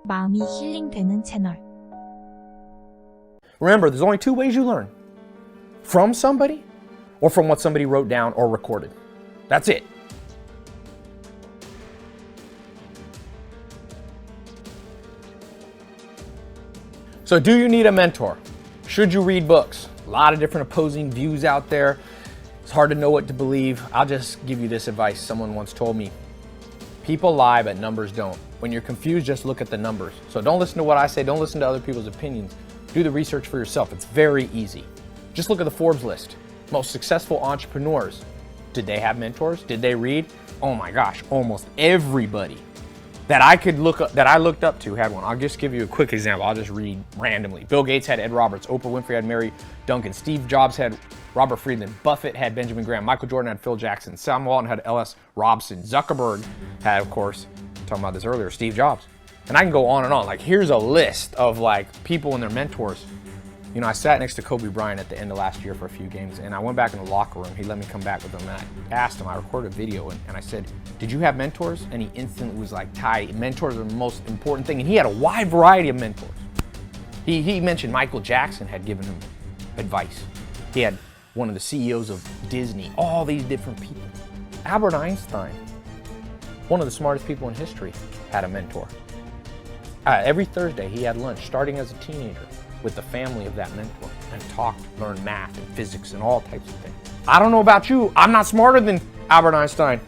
마음이 힐링되는 채널. Remember, there's only two ways you learn. From somebody or from what somebody wrote down or recorded. That's it. So do you need a mentor? Should you read books? A lot of different opposing views out there. It's hard to know what to believe. I'll just give you this advice someone once told me. People lie, but numbers don't. When you're confused, just look at the numbers. So don't listen to what I say. Don't listen to other people's opinions. Do the research for yourself. It's very easy. Just look at the Forbes list. Most successful entrepreneurs. Did they have mentors? Did they read? Oh my gosh, almost everybody that I looked up to had one. I'll just give you a quick example. I'll just read randomly. Bill Gates had Ed Roberts. Oprah Winfrey had Mary Duncan. Steve Jobs had Robert Friedman. Buffett had Benjamin Graham. Michael Jordan had Phil Jackson. Sam Walton had L.S. Robson. Zuckerberg had, of course, talking about this earlier, Steve Jobs. And I can go on and on. Like, here's a list of like people and their mentors. You know, I sat next to Kobe Bryant at the end of last year for a few games, and I went back in the locker room. He let me come back with him, and I asked him, I recorded a video, and I said, did you have mentors? And he instantly was like, Ty, mentors are the most important thing. And he had a wide variety of mentors. He mentioned Michael Jackson had given him advice. He had one of the CEOs of Disney, all these different people. Albert Einstein, one of the smartest people in history, had a mentor. Every Thursday, he had lunch, starting as a teenager, with the family of that mentor, and talked, learned math and physics and all types of things. I don't know about you, I'm not smarter than Albert Einstein.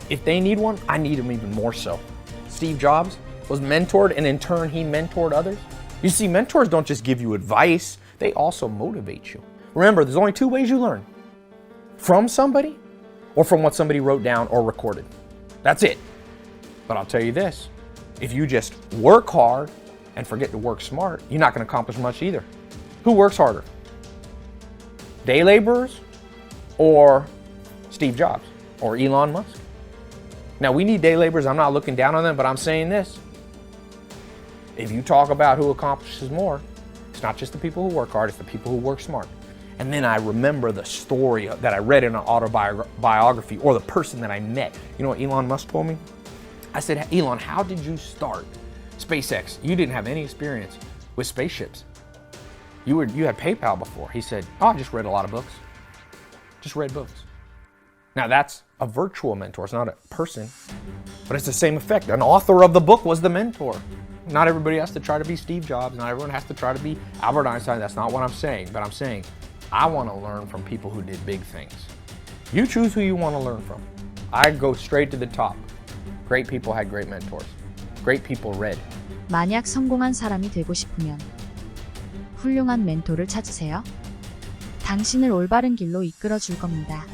If they need one, I need him even more so. Steve Jobs was mentored, and in turn, he mentored others. You see, mentors don't just give you advice, they also motivate you. Remember, there's only two ways you learn. From somebody or from what somebody wrote down or recorded. That's it. But I'll tell you this, if you just work hard and forget to work smart, you're not going to accomplish much either. Who works harder? Day laborers or Steve Jobs or Elon Musk? Now, we need day laborers. I'm not looking down on them, but I'm saying this. If you talk about who accomplishes more, it's not just the people who work hard, it's the people who work smart. And then I remember the story that I read in an autobiography or the person that I met. You know what Elon Musk told me? I said, Elon, how did you start SpaceX? You didn't have any experience with spaceships. You had PayPal before. He said, oh, I just read a lot of books. Just read books. Now that's a virtual mentor. It's not a person, but it's the same effect. An author of the book was the mentor. Not everybody has to try to be Steve Jobs. Not everyone has to try to be Albert Einstein. That's not what I'm saying. But I'm saying I want to learn from people who did big things. You choose who you want to learn from. I go straight to the top. Great people had great mentors. Great people read. 만약 성공한 사람이 되고 싶으면 훌륭한 멘토를 찾으세요. 당신을 올바른 길로 이끌어 줄 겁니다.